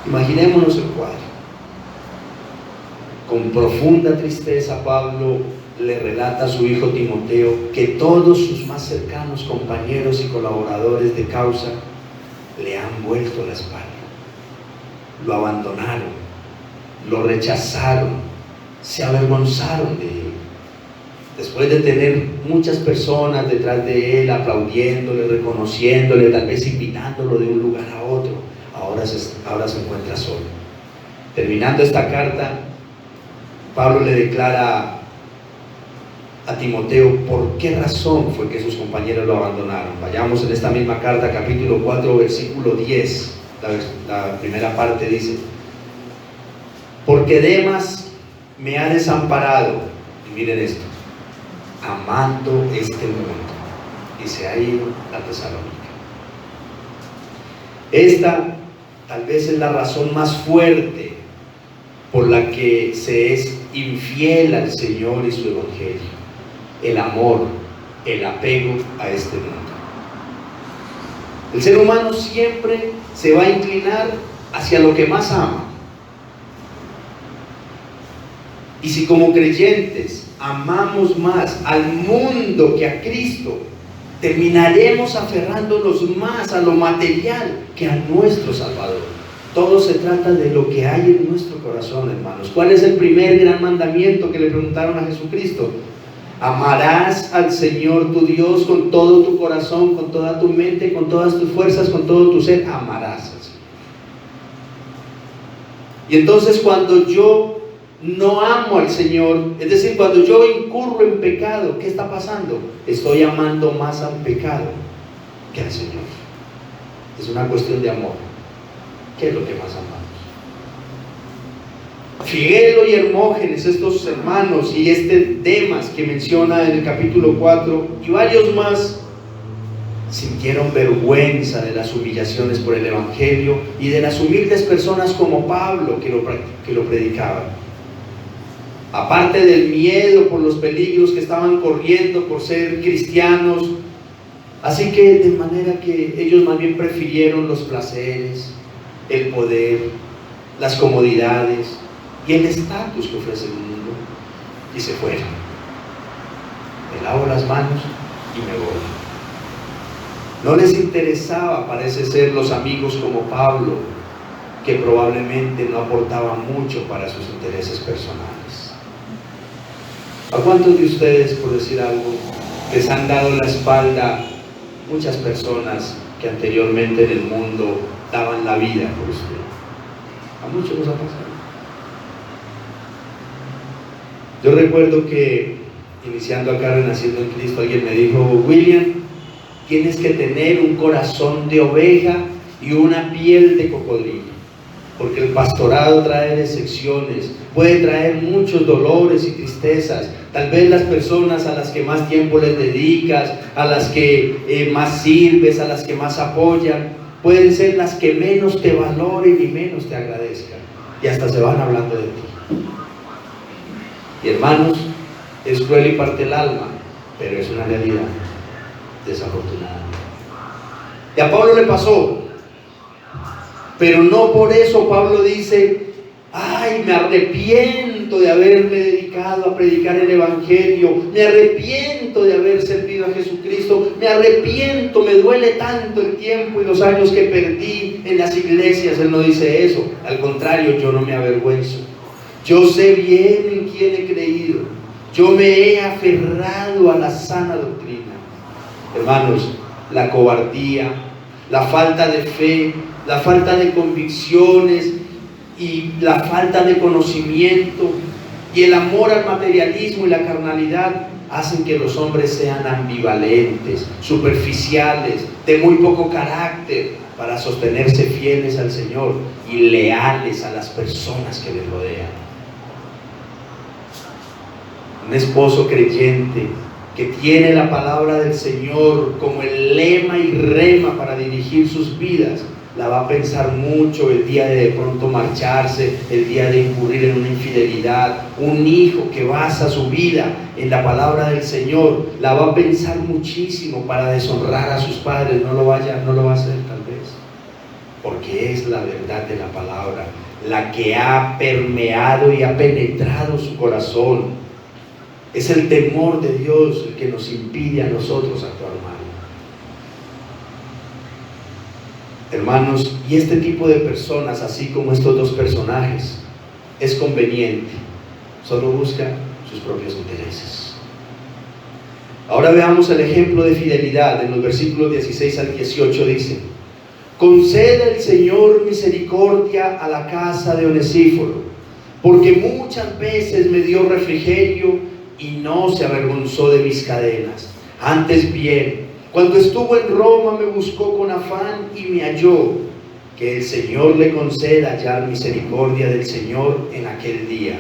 imaginémonos el cuadro. Con profunda tristeza Pablo le relata a su hijo Timoteo que todos sus más cercanos compañeros y colaboradores de causa le han vuelto la espalda, lo abandonaron, lo rechazaron, se avergonzaron de él. Después de tener muchas personas detrás de él, aplaudiéndole, reconociéndole, tal vez invitándolo de un lugar a otro, ahora se encuentra solo. Terminando esta carta, Pablo le declara a Timoteo por qué razón fue que sus compañeros lo abandonaron. Vayamos en esta misma carta, capítulo 4, versículo 10. La primera parte dice: porque Demas me ha desamparado, y miren esto, amando este mundo, y se ha ido a Tesalónica. Esta tal vez es la razón más fuerte por la que se es infiel al Señor y su Evangelio: el amor, el apego a este mundo. El ser humano siempre se va a inclinar hacia lo que más ama. Y si como creyentes amamos más al mundo que a Cristo, terminaremos aferrándonos más a lo material que a nuestro Salvador. Todo se trata de lo que hay en nuestro corazón, hermanos. ¿Cuál es el primer gran mandamiento que le preguntaron a Jesucristo? Amarás al Señor tu Dios con todo tu corazón, con toda tu mente, con todas tus fuerzas, con todo tu ser. Amarás al Señor. Y entonces cuando yo no amo al Señor, es decir, cuando yo incurro en pecado, ¿qué está pasando? Estoy amando más al pecado que al Señor. Es una cuestión de amor. ¿Qué es lo que más amamos? Figelo y Hermógenes, estos hermanos, y este Demas que menciona en el capítulo 4, y varios más, sintieron vergüenza de las humillaciones por el Evangelio y de las humildes personas como Pablo que lo predicaban. Aparte del miedo por los peligros que estaban corriendo por ser cristianos, así que de manera que ellos más bien prefirieron los placeres, el poder, las comodidades y el estatus que ofrece el mundo, y se fueron. Me lavo las manos y me voy. No les interesaba, parece ser, los amigos como Pablo, que probablemente no aportaban mucho para sus intereses personales. ¿A cuántos de ustedes, por decir algo, les han dado la espalda muchas personas que anteriormente en el mundo daban la vida por usted? A muchos nos ha pasado. Yo recuerdo que iniciando acá Renaciendo en Cristo, alguien me dijo: William, tienes que tener un corazón de oveja y una piel de cocodrilo, porque el pastorado trae decepciones, puede traer muchos dolores y tristezas. Tal vez las personas a las que más tiempo les dedicas, a las que más sirves, a las que más apoyan, pueden ser las que menos te valoren y menos te agradezcan, y hasta se van hablando de ti. Y hermanos, es cruel y parte el alma, pero es una realidad, desafortunadamente. Y a Pablo le pasó, pero no por eso Pablo dice: ay, me arrepiento de haberme dedicado a predicar el Evangelio, me arrepiento de haber servido a Jesucristo, me arrepiento, me duele tanto el tiempo y los años que perdí en las iglesias. Él no dice eso, al contrario, yo no me avergüenzo. Yo sé bien en quién he creído, yo me he aferrado a la sana doctrina. Hermanos, la cobardía, la falta de fe, la falta de convicciones y la falta de conocimiento y el amor al materialismo y la carnalidad hacen que los hombres sean ambivalentes, superficiales, de muy poco carácter, para sostenerse fieles al Señor y leales a las personas que les rodean. Un esposo creyente que tiene la palabra del Señor como el lema y rema para dirigir sus vidas, la va a pensar mucho el día de pronto marcharse, el día de incurrir en una infidelidad. Un hijo que basa su vida en la palabra del Señor, la va a pensar muchísimo para deshonrar a sus padres. No lo va a hacer tal vez, porque es la verdad de la palabra la que ha permeado y ha penetrado su corazón. Es el temor de Dios el que nos impide a nosotros actuar mal. Hermanos, y este tipo de personas, así como estos dos personajes, es conveniente, solo busca sus propios intereses. Ahora veamos el ejemplo de fidelidad. En los versículos 16 al 18 dice: concede el Señor misericordia a la casa de Onesíforo, porque muchas veces me dio refrigerio y no se avergonzó de mis cadenas. Antes bien, cuando estuvo en Roma me buscó con afán y me halló. Que el Señor le conceda hallar misericordia del Señor en aquel día.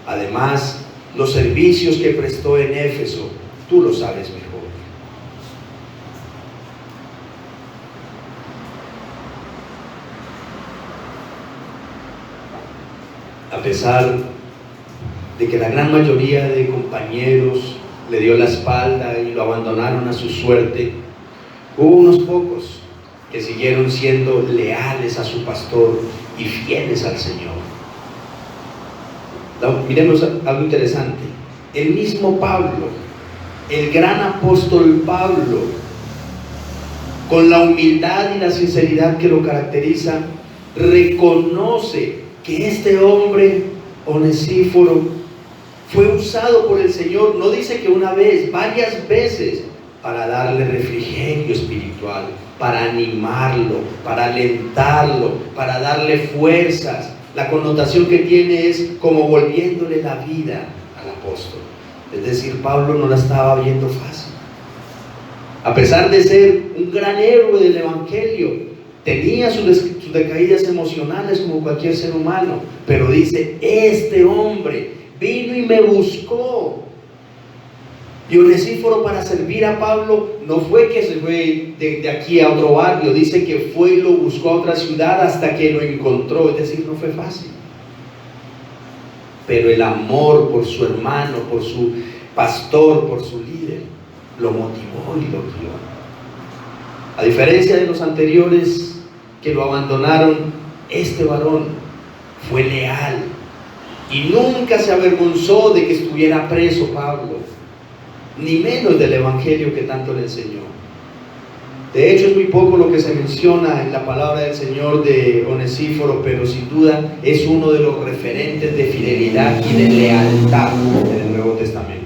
Además, los servicios que prestó en Éfeso, tú lo sabes mejor. A pesar de que la gran mayoría de compañeros le dio la espalda y lo abandonaron a su suerte, hubo unos pocos que siguieron siendo leales a su pastor y fieles al Señor. Miremos algo interesante. El mismo Pablo, el gran apóstol Pablo, con la humildad y la sinceridad que lo caracteriza, reconoce que este hombre, Onesíforo, fue usado por el Señor, no dice que una vez, varias veces, para darle refrigerio espiritual, para animarlo, para alentarlo, para darle fuerzas. La connotación que tiene es como volviéndole la vida al apóstol. Es decir, Pablo no la estaba viendo fácil. A pesar de ser un gran héroe del Evangelio, tenía sus decaídas emocionales como cualquier ser humano, pero dice: este hombre vino y me buscó. Y Onesíforo, para servir a Pablo, no fue que se fue de aquí a otro barrio, dice que fue y lo buscó a otra ciudad hasta que lo encontró. Es decir, no fue fácil. Pero el amor por su hermano, por su pastor, por su líder, lo motivó y lo guió. A diferencia de los anteriores que lo abandonaron, este varón fue leal y nunca se avergonzó de que estuviera preso Pablo, ni menos del Evangelio que tanto le enseñó. De hecho, es muy poco lo que se menciona en la palabra del Señor de Onesíforo, pero sin duda es uno de los referentes de fidelidad y de lealtad en el Nuevo Testamento.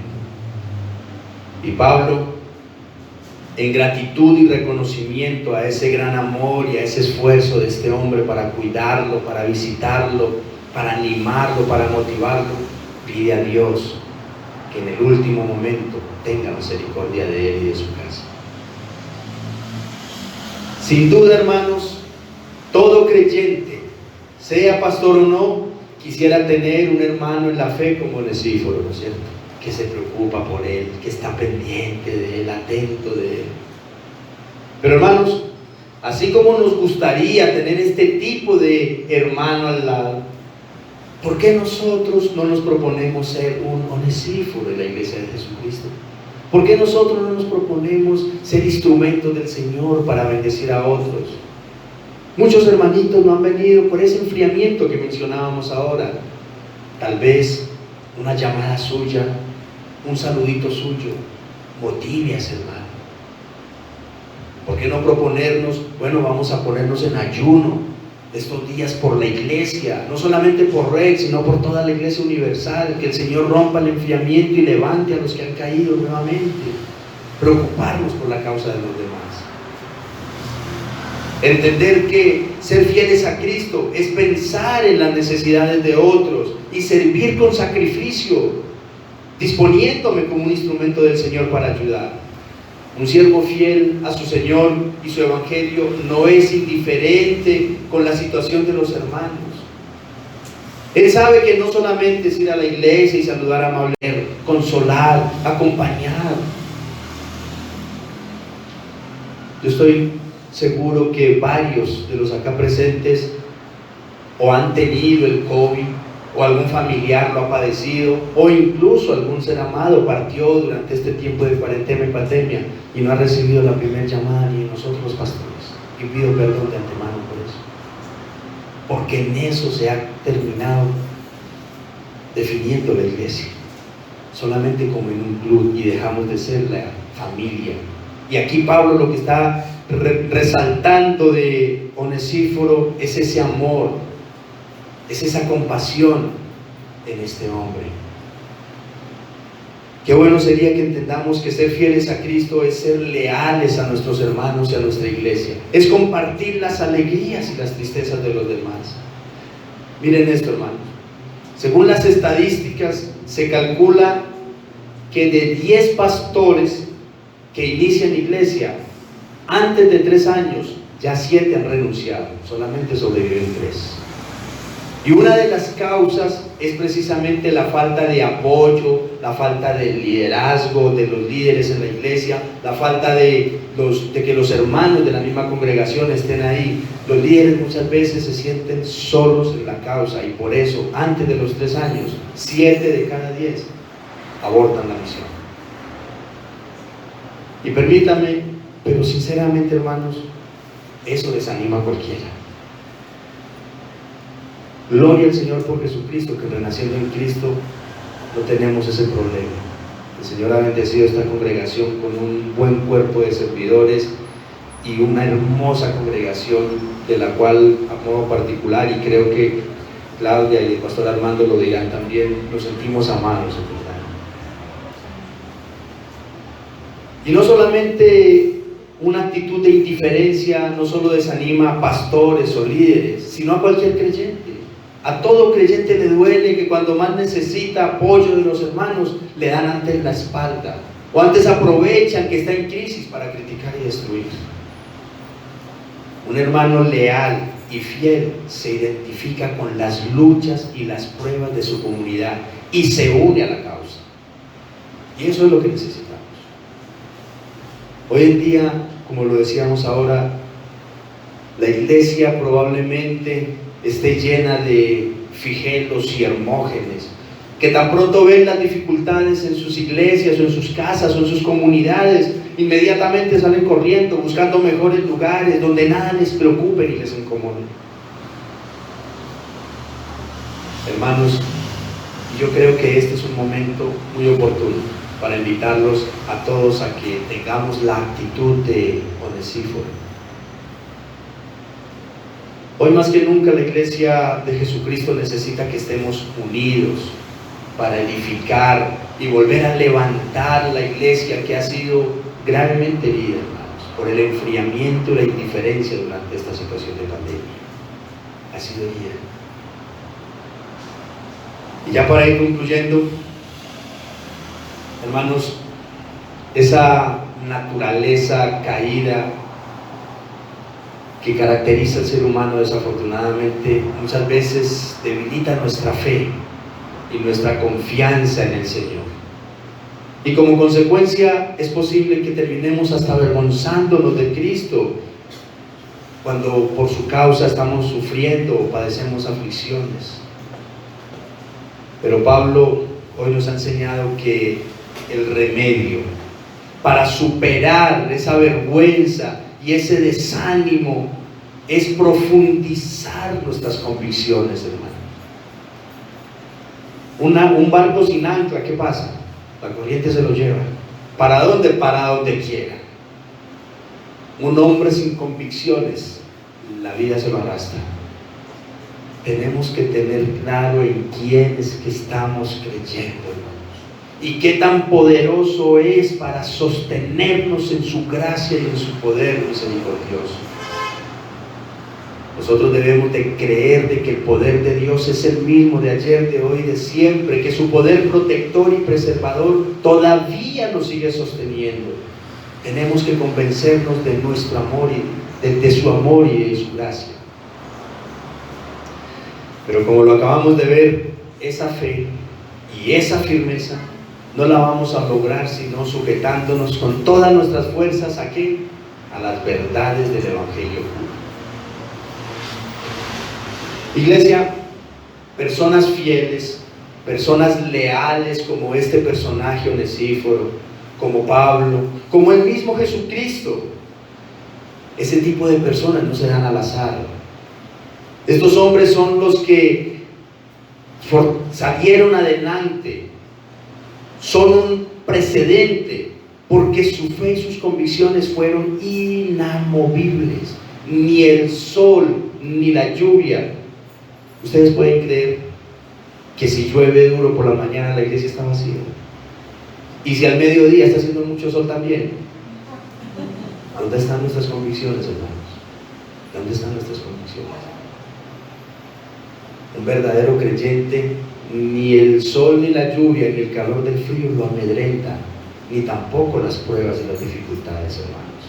Y Pablo, en gratitud y reconocimiento a ese gran amor y a ese esfuerzo de este hombre para cuidarlo, para visitarlo, para animarlo, para motivarlo, pide a Dios que en el último momento tenga misericordia de él y de su casa. Sin duda, hermanos, todo creyente, sea pastor o no, quisiera tener un hermano en la fe como Onesíforo, ¿no es cierto? Que se preocupa por él, que está pendiente de él, atento de él. Pero hermanos, así como nos gustaría tener este tipo de hermano al lado, ¿por qué nosotros no nos proponemos ser un Onesíforo en la iglesia de Jesucristo? ¿Por qué nosotros no nos proponemos ser instrumentos del Señor para bendecir a otros? Muchos hermanitos no han venido por ese enfriamiento que mencionábamos ahora. Tal vez una llamada suya, un saludito suyo, motive a ese hermano. ¿Por qué no proponernos, bueno, vamos a ponernos en ayuno estos días por la iglesia, no solamente por Rex, sino por toda la iglesia universal, que el Señor rompa el enfriamiento y levante a los que han caído nuevamente, preocuparnos por la causa de los demás, entender que ser fieles a Cristo es pensar en las necesidades de otros y servir con sacrificio, disponiéndome como un instrumento del Señor para ayudar. Un siervo fiel a su Señor y su Evangelio no es indiferente con la situación de los hermanos. Él sabe que no solamente es ir a la iglesia y saludar amablemente, consolar, acompañar. Yo estoy seguro que varios de los acá presentes o han tenido el COVID, o algún familiar lo ha padecido, o incluso algún ser amado partió durante este tiempo de cuarentena y pandemia y no ha recibido la primera llamada ni de nosotros los pastores. Y pido perdón de antemano por eso, porque en eso se ha terminado definiendo la iglesia, solamente como en un club, y dejamos de ser la familia. Y aquí Pablo lo que está resaltando de Onesíforo es ese amor, es esa compasión en este hombre. Qué bueno sería que entendamos que ser fieles a Cristo es ser leales a nuestros hermanos y a nuestra iglesia, es compartir las alegrías y las tristezas de los demás. Miren esto, hermanos, según las estadísticas se calcula que de 10 pastores que inician iglesia antes de 3 años, ya 7 han renunciado, solamente sobreviven 3. Y una de las causas es precisamente la falta de apoyo, la falta de liderazgo de los líderes en la iglesia, la falta de que los hermanos de la misma congregación estén ahí. Los líderes muchas veces se sienten solos en la causa, y por eso, antes de los 3 años, 7 de cada 10 abortan la misión. Y permítanme, pero sinceramente, hermanos, eso desanima a cualquiera. Gloria al Señor por Jesucristo, que renaciendo en Cristo no tenemos ese problema. El Señor ha bendecido esta congregación con un buen cuerpo de servidores y una hermosa congregación, de la cual a modo particular, y creo que Claudia y el pastor Armando lo dirán también, nos sentimos amados en verdad. Y no solamente una actitud de indiferencia no solo desanima a pastores o líderes, sino a cualquier creyente. A todo creyente le duele que cuando más necesita apoyo de los hermanos, le dan antes la espalda, o antes aprovechan que está en crisis para criticar y destruir. Un hermano leal y fiel se identifica con las luchas y las pruebas de su comunidad y se une a la causa. Y eso es lo que necesitamos. Hoy en día, como lo decíamos ahora, la iglesia probablemente esté llena de figelos y hermógenes, que tan pronto ven las dificultades en sus iglesias o en sus casas o en sus comunidades, inmediatamente salen corriendo buscando mejores lugares donde nada les preocupe ni les incomode. Hermanos, yo creo que este es un momento muy oportuno para invitarlos a todos a que tengamos la actitud de Onesíforo. Hoy más que nunca la iglesia de Jesucristo necesita que estemos unidos para edificar y volver a levantar la iglesia que ha sido gravemente herida, hermanos, por el enfriamiento y la indiferencia durante esta situación de pandemia. Ha sido herida. Y ya para ir concluyendo, hermanos, esa naturaleza caída que caracteriza al ser humano, desafortunadamente, muchas veces debilita nuestra fe y nuestra confianza en el Señor. Y como consecuencia es posible que terminemos hasta avergonzándonos de Cristo cuando por su causa estamos sufriendo o padecemos aflicciones. Pero Pablo hoy nos ha enseñado que el remedio para superar esa vergüenza y ese desánimo es profundizar nuestras convicciones, hermano. Un barco sin ancla, ¿qué pasa? La corriente se lo lleva. ¿Para dónde? Para donde quiera. Un hombre sin convicciones, la vida se lo arrastra. Tenemos que tener claro en quién es que estamos creyendo, hermanos, y qué tan poderoso es para sostenernos en su gracia y en su poder misericordioso. Nosotros debemos de creer de que el poder de Dios es el mismo de ayer, de hoy, de siempre, que su poder protector y preservador todavía nos sigue sosteniendo. Tenemos que convencernos de nuestro amor y de su amor y de su gracia. Pero como lo acabamos de ver, esa fe y esa firmeza no la vamos a lograr sino sujetándonos con todas nuestras fuerzas ¿a qué? A las verdades del Evangelio puro. Iglesia, personas fieles, personas leales como este personaje Onesíforo, como Pablo, como el mismo Jesucristo, ese tipo de personas no se dan al azar. Estos hombres son los que salieron adelante, son un precedente, porque su fe y sus convicciones fueron inamovibles. Ni el sol, ni la lluvia. Ustedes pueden creer que si llueve duro por la mañana la iglesia está vacía, y si al mediodía está haciendo mucho sol también. ¿Dónde están nuestras convicciones, hermanos? ¿Dónde están nuestras convicciones? Un verdadero creyente, ni el sol, ni la lluvia, ni el calor del frío lo amedrenta, ni tampoco las pruebas y las dificultades, hermanos.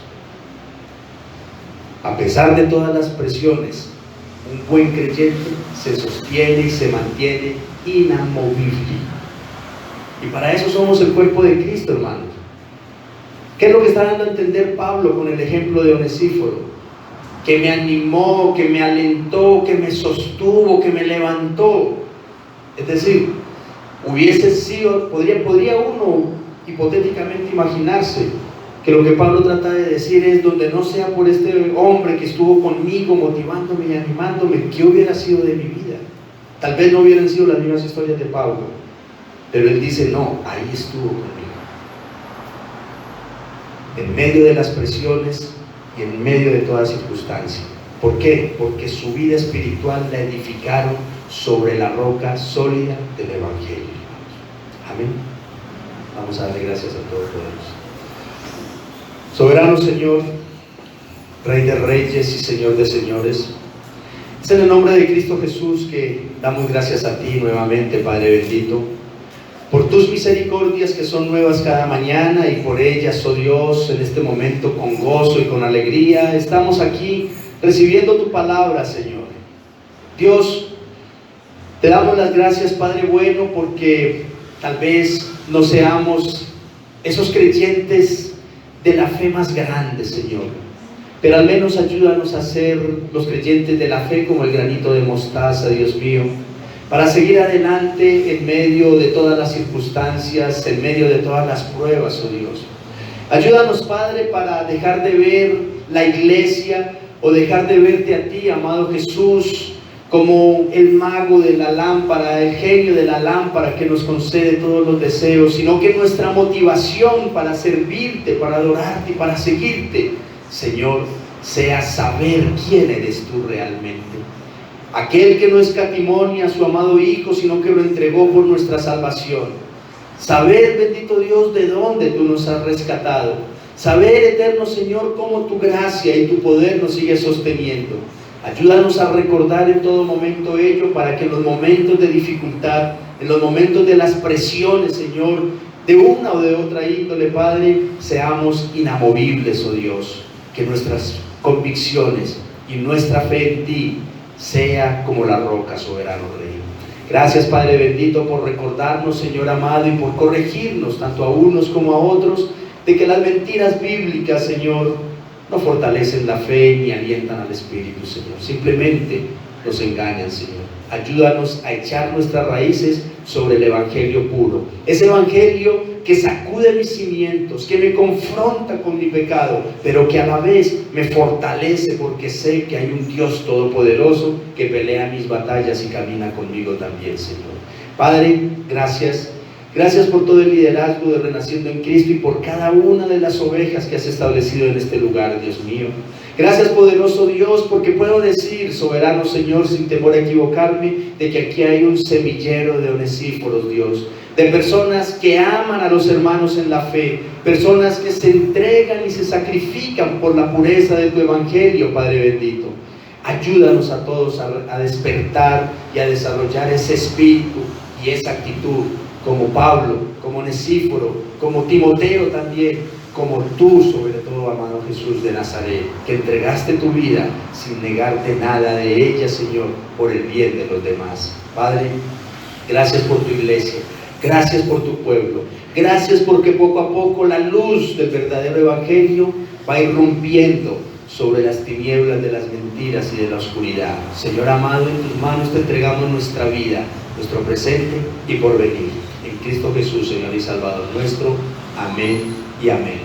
A pesar de todas las presiones, un buen creyente se sostiene y se mantiene inamovible. Y para eso somos el cuerpo de Cristo, hermanos. ¿Qué es lo que está dando a entender Pablo con el ejemplo de Onesíforo? Que me animó, que me alentó, que me sostuvo, que me levantó. Es decir, podría uno hipotéticamente imaginarse que lo que Pablo trata de decir es: donde no sea por este hombre que estuvo conmigo, motivándome y animándome, ¿qué hubiera sido de mi vida? Tal vez no hubieran sido las mismas historias de Pablo, pero él dice: no, ahí estuvo conmigo. En medio de las presiones y en medio de toda circunstancia. ¿Por qué? Porque su vida espiritual la edificaron sobre la roca sólida del Evangelio. Amén. Vamos a darle gracias a Todopoderoso. Soberano Señor, Rey de Reyes y Señor de Señores, es en el nombre de Cristo Jesús que damos gracias a ti nuevamente, Padre bendito, por tus misericordias que son nuevas cada mañana, y por ellas, oh Dios, en este momento con gozo y con alegría estamos aquí recibiendo tu palabra, Señor. Dios, te damos las gracias, Padre bueno, porque tal vez no seamos esos creyentes de la fe más grande, Señor, pero al menos ayúdanos a ser los creyentes de la fe como el granito de mostaza, Dios mío, para seguir adelante en medio de todas las circunstancias, en medio de todas las pruebas, oh Dios. Ayúdanos, Padre, para dejar de ver la iglesia o dejar de verte a ti, amado Jesús, como el mago de la lámpara, el genio de la lámpara que nos concede todos los deseos, sino que nuestra motivación para servirte, para adorarte y para seguirte, Señor, sea saber quién eres tú realmente. Aquel que no escatimó a su amado Hijo, sino que lo entregó por nuestra salvación. Saber, bendito Dios, de dónde tú nos has rescatado. Saber, eterno Señor, cómo tu gracia y tu poder nos sigue sosteniendo. Ayúdanos a recordar en todo momento ello, para que en los momentos de dificultad, en los momentos de las presiones, Señor, de una o de otra índole, Padre, seamos inamovibles, oh Dios. Que nuestras convicciones y nuestra fe en ti sea como la roca, soberano Rey. Gracias, Padre bendito, por recordarnos, Señor amado, y por corregirnos, tanto a unos como a otros, de que las mentiras bíblicas, Señor, no fortalecen la fe ni alientan al Espíritu, Señor. Simplemente nos engañan, Señor. Ayúdanos a echar nuestras raíces sobre el Evangelio puro. Ese Evangelio que sacude mis cimientos, que me confronta con mi pecado, pero que a la vez me fortalece, porque sé que hay un Dios todopoderoso que pelea mis batallas y camina conmigo también, Señor. Padre, gracias. Gracias por todo el liderazgo de Renaciendo en Cristo y por cada una de las ovejas que has establecido en este lugar, Dios mío. Gracias, poderoso Dios, porque puedo decir, soberano Señor, sin temor a equivocarme, de que aquí hay un semillero de onesíforos, Dios, de personas que aman a los hermanos en la fe, personas que se entregan y se sacrifican por la pureza de tu Evangelio, Padre bendito. Ayúdanos a todos a despertar y a desarrollar ese espíritu y esa actitud, como Pablo, como Onesíforo, como Timoteo también, como tú, sobre todo, amado Jesús de Nazaret, que entregaste tu vida sin negarte nada de ella, Señor, por el bien de los demás. Padre, gracias por tu iglesia, gracias por tu pueblo, gracias porque poco a poco la luz del verdadero Evangelio va irrumpiendo sobre las tinieblas de las mentiras y de la oscuridad. Señor amado, en tus manos te entregamos nuestra vida, nuestro presente y porvenir. En Cristo Jesús, Señor y Salvador nuestro. Amén y amén.